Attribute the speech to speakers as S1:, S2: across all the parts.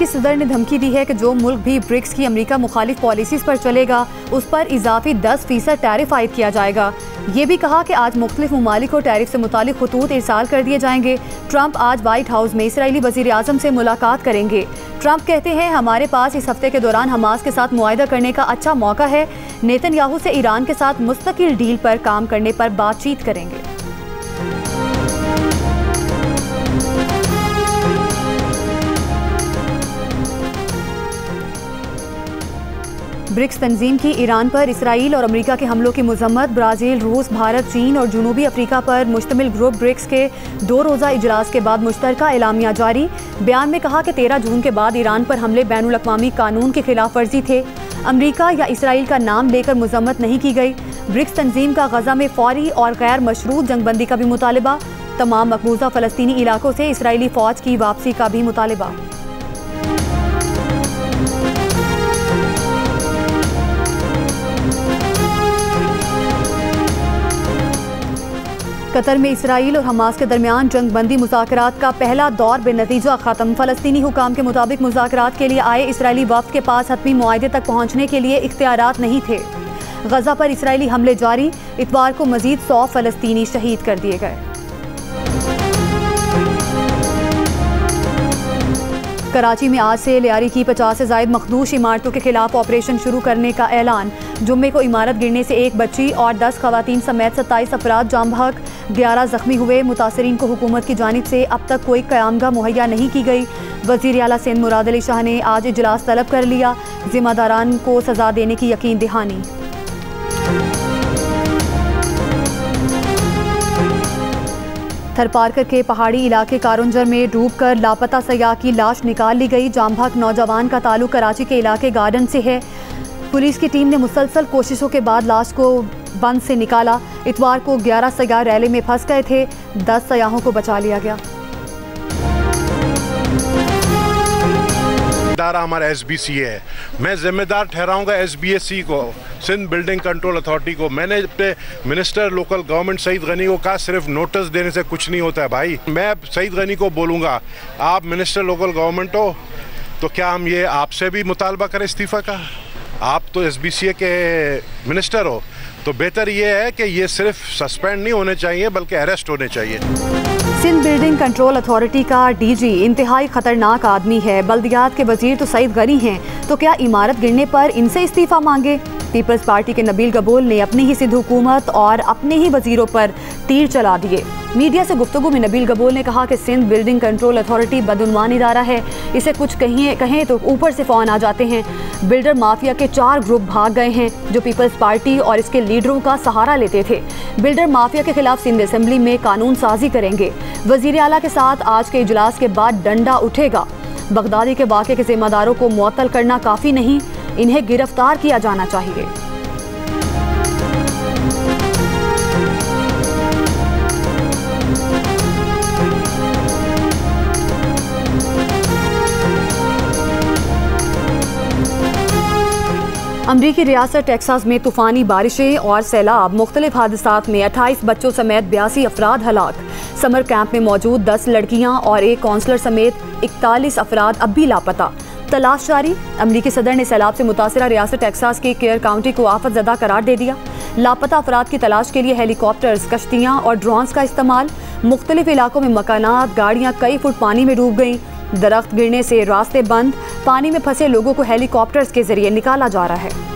S1: अमरीकी सदर ने धमकी दी है कि जो मुल्क भी ब्रिक्स की अमरीका मुखालिफ पॉलिसीज़ पर चलेगा उस पर इजाफी 10% टैरिफ आयद किया जाएगा। ये भी कहा कि आज मुख्तलिफ ममालिक को टैरिफ से मुतालिक खतूत इरसाल कर दिए जाएंगे। ट्रंप आज व्हाइट हाउस में इसराइली वज़ीर आज़म से मुलाकात करेंगे। ट्रंप कहते हैं हमारे पास इस हफ्ते के दौरान हमास के साथ मुआहदा करने का अच्छा मौका है। नेतन्याहू से ईरान के साथ मुस्तकिल डील पर काम करने पर बातचीत करेंगे। ब्रिक्स तंजीम की ईरान पर इसराइल और अमेरिका के हमलों की मजम्मत। ब्राज़ील, रूस, भारत, चीन और जनूबी अफ्रीका पर मुश्तमिल ग्रुप ब्रिक्स के 2 रोज़ा इजलास के बाद मुश्तरका एलामिया जारी। बयान में कहा कि 13 जून के बाद ईरान पर हमले बैनुल अक़वामी कानून की खिलाफ वर्जी थे। अमेरिका या इसराइल का नाम लेकर मजम्मत नहीं की गई। ब्रिक्स तंजीम का गजा में फौरी और गैर मशरूत जंगबंदी का भी मुतालबा। तमाम मकबूजा फ़लस्तीनी इलाकों से इसराइली फ़ौज की वापसी का भी मुतालबा। कतर में इसराइल और हमास के दरमियान जंगबंदी मुज़ाकरात का पहला दौर बेनतीजा ख़त्म। फ़लस्तीनी हुकाम के मुताबिक मुज़ाकरात के लिए आए इसराइली वफ़द के पास हतमी मुआहदे तक पहुँचने के लिए इख्तियारात नहीं थे। गजा पर इसराइली हमले जारी। इतवार को मज़ीद 100 फ़लस्तीनी शहीद कर दिए गए। कराची में आज से लियारी की 50 से ज़ायद मखदूश इमारतों के खिलाफ ऑपरेशन शुरू करने का ऐलान। जुम्मे को इमारत गिरने से 1 बच्ची और 10 खवातीन समेत 27 अफराद जाम बहक, 11 जख्मी हुए। मुतासरीन को हुकूमत की जानिब से अब तक कोई क़यामगाह मुहैया नहीं की गई। वज़ीर आला सिंध मुराद अली शाह ने आज इजलास तलब कर लिया। ज़िम्मेदारान को सज़ा देने की यकीन दहानी। थरपारकर के पहाड़ी इलाके कारुंजर में डूबकर लापता सयाह की लाश निकाल ली गई। जाम बहक नौजवान का ताल्लुक कराची के इलाके गार्डन से है। पुलिस की टीम ने मुसलसल कोशिशों के बाद लाश को बंद से निकाला। इतवार को 11 सयाह रैली में फंस गए थे। 10 सयाहों को बचा लिया गया।
S2: हमारा SBC है। मैं जिम्मेदार ठहराऊंगा SBSC को, सिंध बिल्डिंग कंट्रोल अथॉरिटी को। मैंने अपने minister local government Saeed Gani को कहा सिर्फ नोटिस देने से कुछ नहीं होता है भाई। मैं सईद गनी को बोलूँगा आप मिनिस्टर लोकल गवर्नमेंट हो तो क्या हम ये आपसे भी मुतालबा करें इस्तीफ़ा का? आप तो SBCA के मिनिस्टर हो तो बेहतर ये है कि ये सिर्फ सस्पेंड नहीं होने चाहिए बल्कि अरेस्ट होने चाहिए।
S1: सिंध बिल्डिंग कंट्रोल अथॉरिटी का DG इंतहाई खतरनाक आदमी है। बल्दियात के वजीर तो सईद गनी हैं, तो क्या इमारत गिरने पर इनसे इस्तीफा मांगे? पीपल्स पार्टी के नबील गबूल ने अपनी ही सिंध हुकूमत और अपने ही वजीरों पर तीर चला दिए। मीडिया से गुफ्तगू में नबील गबूल ने कहा कि सिंध बिल्डिंग कंट्रोल अथॉरिटी बदउनवान इदारा है। इसे कुछ कहें तो ऊपर से फ़ौन आ जाते हैं। बिल्डर माफिया के 4 ग्रुप भाग गए हैं जो पीपल्स पार्टी और इसके लीडरों का सहारा लेते थे। बिल्डर माफिया के खिलाफ सिंध असेंबली में कानून साजी करेंगे। वजीर आला के साथ आज के इजलास के बाद डंडा उठेगा। बगदादी के वाक़े के जिम्मेदारों को मुअत्तल करना काफ़ी नहीं, इन्हें गिरफ्तार किया जाना चाहिए। अमरीकी रियासत टेक्सास में तूफ़ानी बारिशें और सैलाब। मुख्तलिफ हादसात में 28 बच्चों समेत 82 अफराद हलाक। समर कैंप में मौजूद 10 लड़कियां और एक काउंसलर समेत 41 अफराद अब भी लापता। तलाश जारी। अमरीकी सदर ने सैलाब से मुतासरा रियासत टेक्सास की केयर काउंटी को आफत ज़दा करार दे दिया। लापता अफराद की तलाश के लिए हेलीकॉप्टर्स, कश्तियाँ और ड्रोन्स का इस्तेमाल। मुख्तलिफ इलाकों में मकानात, गाड़ियाँ कई फुट पानी में डूब गईं। दरख्त गिरने से रास्ते बंद। पानी में फंसे लोगों को हेलीकॉप्टर्स के जरिए निकाला जा रहा है।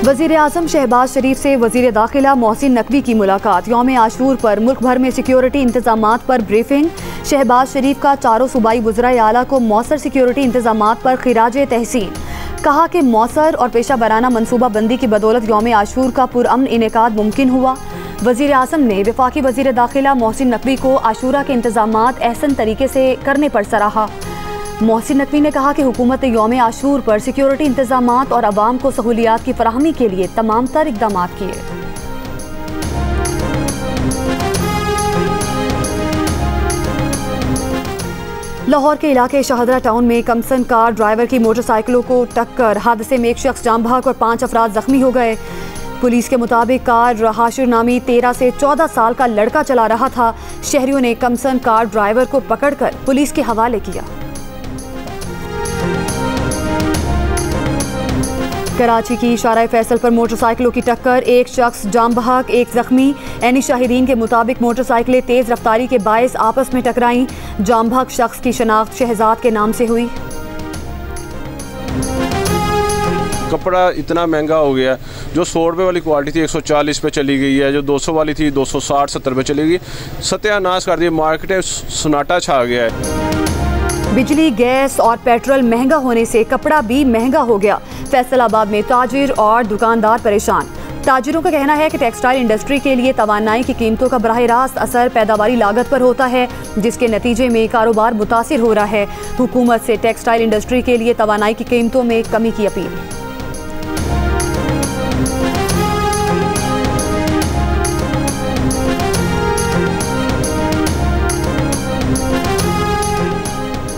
S1: वज़ीर आज़म शहबाज शरीफ से वज़ीर दाखिला मोहसिन नकवी की मुलाकात। यौम आशूर पर मुल्क भर में सिक्योरिटी इंतजामात पर ब्रीफिंग। शहबाज शरीफ का चारों सूबाई वज़राए आला को मौसर सिक्योरिटी इंतजामात पर खिराज तहसीन। कहा कि मौसर और पेशा वराना मनसूबा बंदी की बदौलत यौम आशूर का पुरअमन इनेकाद मुमकिन हुआ। वज़ीर आज़म ने वफाकी वज़ीर दाखिला मोहसिन नकवी को आशूरा के इंतजामात एहसन तरीके से करने पर सराहा। मोहसिन नकवी ने कहा कि हुकूमत ने यौम आशूर पर सिक्योरिटी इंतजामात और अवाम को सहूलियात की फराहमी के लिए तमाम तर इक़दामात किए। लाहौर के इलाके शाहदरा टाउन में कमसन कार ड्राइवर की मोटरसाइकिलों को टक्कर। हादसे में एक शख्स जाम बहक और 5 अफराद जख्मी हो गए। पुलिस के मुताबिक कार हाशिर नामी 13 से 14 साल का लड़का चला रहा था। शहरियों ने कमसन कार ड्राइवर को पकड़कर पुलिस के हवाले किया। कराची की शाहराह फैसल पर मोटरसाइकिलों की टक्कर, एक शख्स जाम बहक, एक जख्मी। एनी शाहिदीन के मुताबिक मोटरसाइकिलें तेज रफ्तारी के बायस आपस में टकराईं। जाम बहक शख्स की शनाख्त शहजाद के नाम से हुई।
S3: कपड़ा इतना महंगा हो गया, जो 100 रुपये वाली क्वालिटी थी 140 पे चली गई है, जो 200 वाली थी 260-70 पे चली गई। सत्यानाश कर दिया, मार्केट में सन्नाटा छा गया है।
S1: बिजली, गैस और पेट्रोल महंगा होने से कपड़ा भी महंगा हो गया। फैसलाबाद में ताजिर और दुकानदार परेशान। ताजिरों का कहना है कि टेक्सटाइल इंडस्ट्री के लिए तवानाई की कीमतों का बराह रास्त असर पैदावारी लागत पर होता है, जिसके नतीजे में कारोबार मुतासिर हो रहा है। हुकूमत से टेक्सटाइल इंडस्ट्री के लिए तवानाई की कीमतों में कमी की अपील।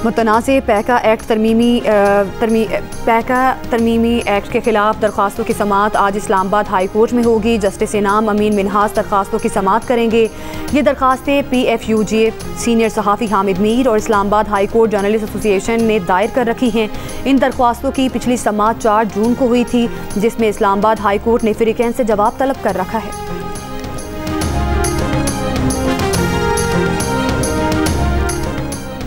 S1: मुतनाज़ पैका एक्ट तरमीमी एक्ट के खिलाफ दरख्वास्तों की समाअत आज इस्लामाबाद हाई कोर्ट में होगी। जस्टिस इनाम अमीन मिनहास दरख्वास्तों की समाअत करेंगे। ये दरख्वास्तें PFUJ, सीनियर सहाफ़ी हामिद मीर और Islamabad high court journalist association ने दायर कर रखी हैं। इन दरख्वास्तों की पिछली समाअत 4 जून को हुई थी, जिसमें इस्लामाबाद हाई कोर्ट ने फ़रीक़ैन से जवाब तलब कर रखा है।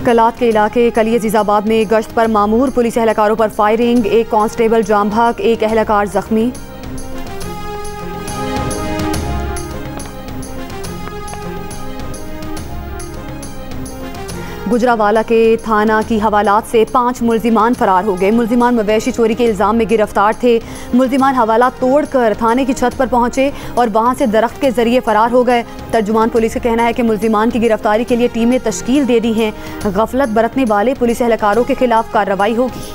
S1: कलात के इलाके कली अजीज़ाबाद में गश्त पर मामूर पुलिस एहलकारों पर फायरिंग, एक कांस्टेबल जाम बहक, एक एहलकार जख्मी। गुजरावाला के थाना की हवालात से 5 मुल्जिमान फरार हो गए। मुल्जिमान मवेशी चोरी के इल्ज़ाम में गिरफ्तार थे। मुल्जिमान हवालात तोड़कर थाने की छत पर पहुंचे और वहां से दरख्त के जरिए फरार हो गए। तर्जुमान पुलिस का कहना है कि मुल्जिमान की गिरफ्तारी के लिए टीमें तश्कील दे दी हैं। गफलत बरतने वाले पुलिस एहलकारों के खिलाफ कार्रवाई होगी।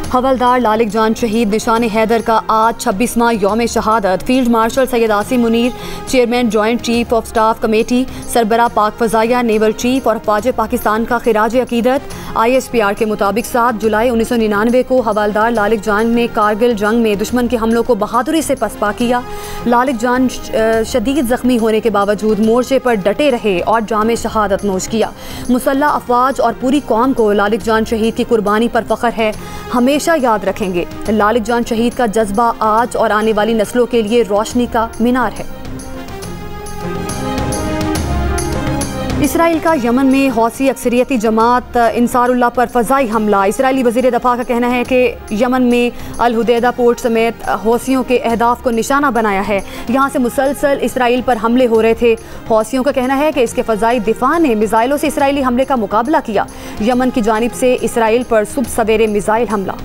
S1: हवलदार लालिक जान शहीद निशान हैदर का आज 26वां यौम शहादत। Field marshal Syed Asim Munir, chairman joint chief of staff committee, सरबरा पाक फजाया, नेवल चीफ और फौज पाकिस्तान का खिराज अकीदत। ISPR के मुताबिक 7 जुलाई 1999 को हवलदार लालिक जान ने कारगिल जंग में दुश्मन के हमलों को बहादुरी से पसपा किया। लालिक जान शदीद जख्मी होने के बावजूद मोर्चे पर डटे रहे और जाम शहादत नोश किया। मुसल्लह अफवाज और पूरी कौम को लालिक जान शहीद की कुर्बानी पर फख्र है, हमेशा याद रखेंगे। लालिक जान शहीद का जज्बा आज और आने वाली नस्लों के लिए रोशनी का मीनार है। इसराइल का यमन में हौसी अक्सरियती जमात इंसारुल्लाह पर फ़ज़ाई हमला। इसराइली वज़ीर दफ़ा का कहना है कि यमन में अल हुदैदा पोर्ट समेत हौसियों के अहदाफ को निशाना बनाया है। यहाँ से मुसलसल इसराइल पर हमले हो रहे थे। हौसियों का कहना है कि इसके फ़ज़ाई दिफा ने मिज़ाइलों से इसराइली हमले का मुकाबला किया। यमन की जानिब से इसराइल पर सुबह सवेरे मिज़ाइल हमला।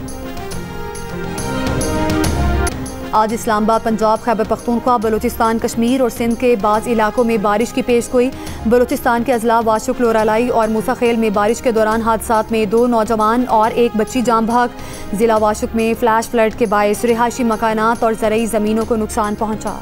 S1: आज इस्लामाबाद, पंजाब, खैबर पख्तूनख्वा, बलूचिस्तान, कश्मीर और सिंध के बाज़ इलाकों में बारिश की पेशगोई। बलूचिस्तान के अजला वाशुक, लोरालाई और मूसाखेल में बारिश के दौरान हादसात में 2 नौजवान और 1 बच्ची जाम बहक। ज़िला वाशुक में फ्लैश फ्लड के बायस रिहायशी मकानात और ज़रई ज़मीनों को नुकसान पहुँचा।